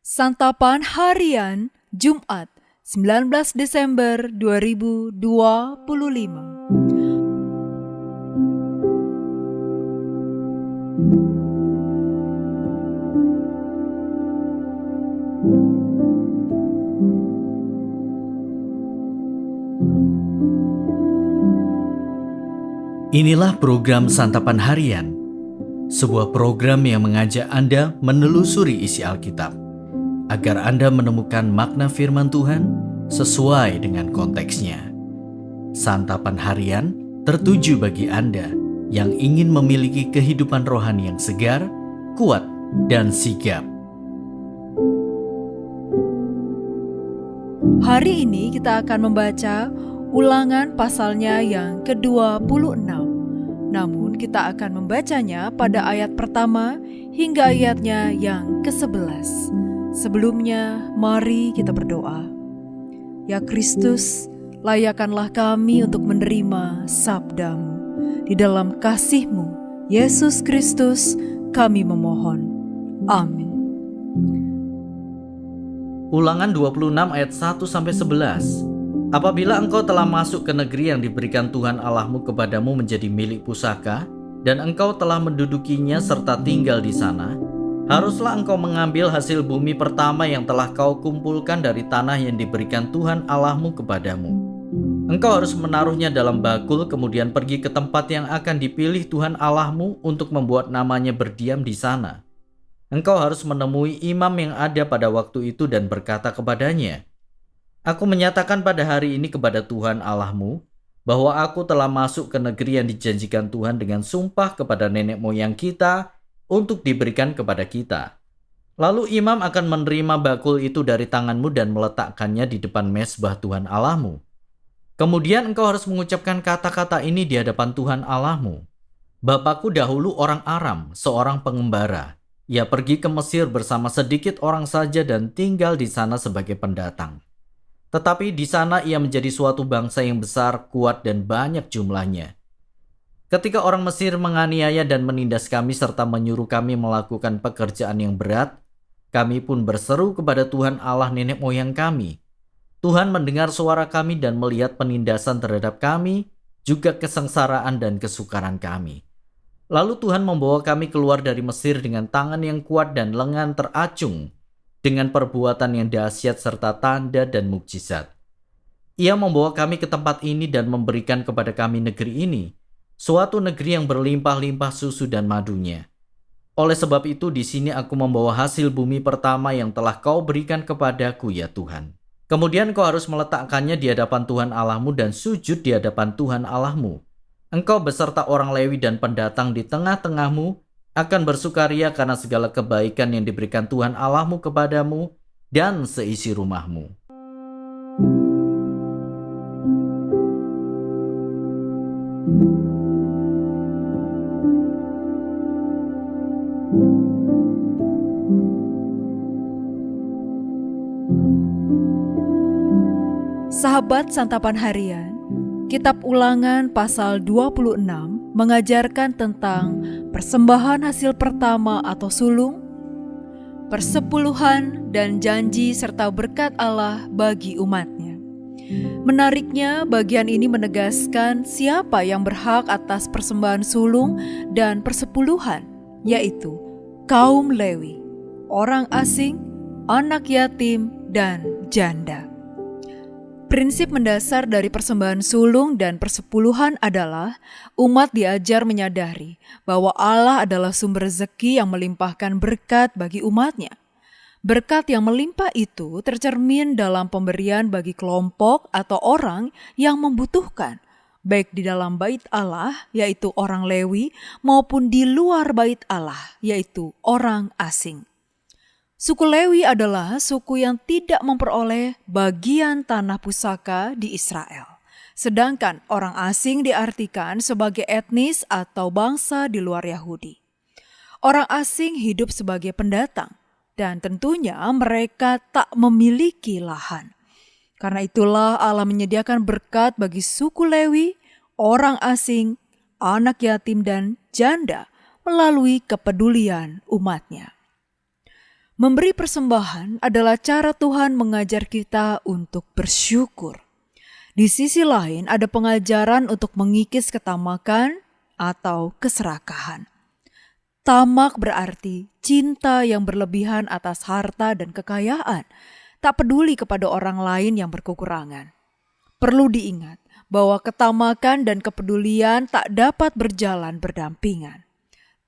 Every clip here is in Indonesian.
Santapan Harian Jumat 19 Desember 2025. Inilah program Santapan Harian, sebuah program yang mengajak Anda menelusuri isi Alkitab, agar Anda menemukan makna firman Tuhan sesuai dengan konteksnya. Santapan Harian tertuju bagi Anda yang ingin memiliki kehidupan rohani yang segar, kuat, dan sigap. Hari ini kita akan membaca Ulangan pasalnya yang ke-26. Namun kita akan membacanya pada ayat pertama hingga ayatnya yang ke-11. Sebelumnya, mari kita berdoa. Ya Kristus, layakkanlah kami untuk menerima sabda-Mu. Di dalam kasih-Mu, Yesus Kristus, kami memohon. Amin. Ulangan 26 ayat 1-11. Apabila engkau telah masuk ke negeri yang diberikan Tuhan Allahmu kepadamu menjadi milik pusaka, dan engkau telah mendudukinya serta tinggal di sana, haruslah engkau mengambil hasil bumi pertama yang telah kau kumpulkan dari tanah yang diberikan Tuhan Allahmu kepadamu. Engkau harus menaruhnya dalam bakul, kemudian pergi ke tempat yang akan dipilih Tuhan Allahmu untuk membuat namanya berdiam di sana. Engkau harus menemui imam yang ada pada waktu itu dan berkata kepadanya, Aku menyatakan pada hari ini kepada Tuhan Allahmu, bahwa aku telah masuk ke negeri yang dijanjikan Tuhan dengan sumpah kepada nenek moyang kita untuk diberikan kepada kita. Lalu imam akan menerima bakul itu dari tanganmu dan meletakkannya di depan mezbah Tuhan Allahmu. Kemudian engkau harus mengucapkan kata-kata ini di hadapan Tuhan Allahmu. Bapakku dahulu orang Aram, seorang pengembara. Ia pergi ke Mesir bersama sedikit orang saja dan tinggal di sana sebagai pendatang. Tetapi di sana ia menjadi suatu bangsa yang besar, kuat, dan banyak jumlahnya. Ketika orang Mesir menganiaya dan menindas kami serta menyuruh kami melakukan pekerjaan yang berat, kami pun berseru kepada Tuhan Allah nenek moyang kami. Tuhan mendengar suara kami dan melihat penindasan terhadap kami, juga kesengsaraan dan kesukaran kami. Lalu Tuhan membawa kami keluar dari Mesir dengan tangan yang kuat dan lengan teracung, dengan perbuatan yang dahsyat serta tanda dan mukjizat. Ia membawa kami ke tempat ini dan memberikan kepada kami negeri ini, suatu negeri yang berlimpah-limpah susu dan madunya. Oleh sebab itu di sini aku membawa hasil bumi pertama yang telah kau berikan kepadaku ya Tuhan. Kemudian kau harus meletakkannya di hadapan Tuhan Allahmu dan sujud di hadapan Tuhan Allahmu. Engkau beserta orang Lewi dan pendatang di tengah-tengahmu akan bersukaria karena segala kebaikan yang diberikan Tuhan Allahmu kepadamu dan seisi rumahmu. Sahabat Santapan Harian, Kitab Ulangan pasal 26 mengajarkan tentang persembahan hasil pertama atau sulung, persepuluhan dan janji serta berkat Allah bagi umatnya. Menariknya, bagian ini menegaskan siapa yang berhak atas persembahan sulung dan persepuluhan, yaitu kaum Lewi, orang asing, anak yatim, dan janda. Prinsip mendasar dari persembahan sulung dan persepuluhan adalah umat diajar menyadari bahwa Allah adalah sumber rezeki yang melimpahkan berkat bagi umatnya. Berkat yang melimpah itu tercermin dalam pemberian bagi kelompok atau orang yang membutuhkan, baik di dalam bait Allah, yaitu orang Lewi, maupun di luar bait Allah, yaitu orang asing. Suku Lewi adalah suku yang tidak memperoleh bagian tanah pusaka di Israel. Sedangkan orang asing diartikan sebagai etnis atau bangsa di luar Yahudi. Orang asing hidup sebagai pendatang dan tentunya mereka tak memiliki lahan. Karena itulah Allah menyediakan berkat bagi suku Lewi, orang asing, anak yatim dan janda melalui kepedulian umatnya. Memberi persembahan adalah cara Tuhan mengajar kita untuk bersyukur. Di sisi lain ada pengajaran untuk mengikis ketamakan atau keserakahan. Tamak berarti cinta yang berlebihan atas harta dan kekayaan, tak peduli kepada orang lain yang berkekurangan. Perlu diingat bahwa ketamakan dan kepedulian tak dapat berjalan berdampingan.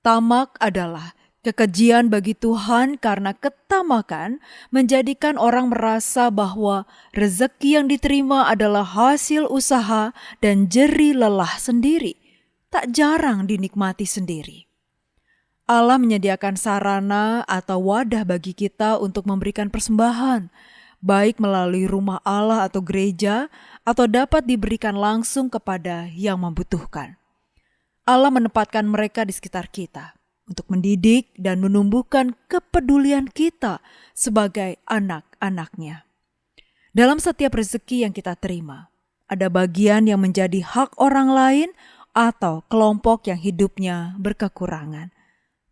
Tamak adalah kekejian bagi Tuhan karena ketamakan menjadikan orang merasa bahwa rezeki yang diterima adalah hasil usaha dan jerih lelah sendiri, tak jarang dinikmati sendiri. Allah menyediakan sarana atau wadah bagi kita untuk memberikan persembahan, baik melalui rumah Allah atau gereja, atau dapat diberikan langsung kepada yang membutuhkan. Allah menempatkan mereka di sekitar kita untuk mendidik dan menumbuhkan kepedulian kita sebagai anak-anaknya. Dalam setiap rezeki yang kita terima, ada bagian yang menjadi hak orang lain atau kelompok yang hidupnya berkekurangan.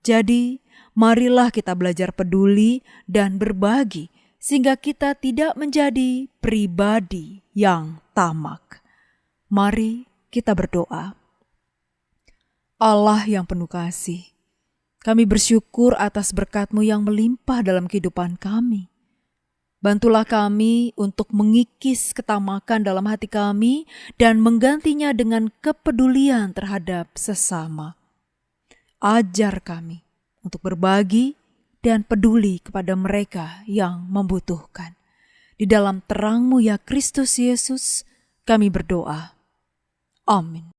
Jadi, marilah kita belajar peduli dan berbagi sehingga kita tidak menjadi pribadi yang tamak. Mari kita berdoa. Allah yang penuh kasih, kami bersyukur atas berkat-Mu yang melimpah dalam kehidupan kami. Bantulah kami untuk mengikis ketamakan dalam hati kami dan menggantinya dengan kepedulian terhadap sesama. Ajar kami untuk berbagi dan peduli kepada mereka yang membutuhkan. Di dalam terang-Mu ya Kristus Yesus, kami berdoa. Amin.